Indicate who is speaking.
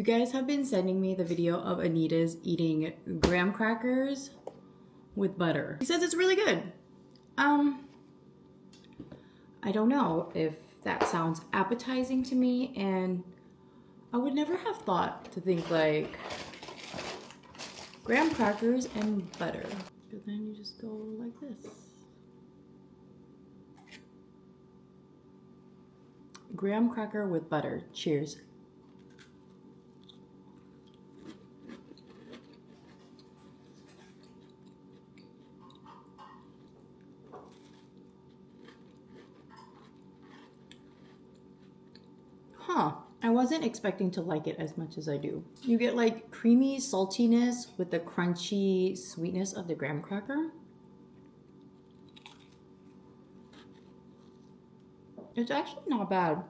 Speaker 1: You guys have been sending me the video of Anita's eating graham crackers with butter. She says it's really good. I don't know if that sounds appetizing to me, and I would never have thought to think like graham crackers and butter. But then you just go like this. Graham cracker with butter. Cheers. Huh. I wasn't expecting to like it as much as I do. You get like creamy saltiness with the crunchy sweetness of the graham cracker. It's actually not bad.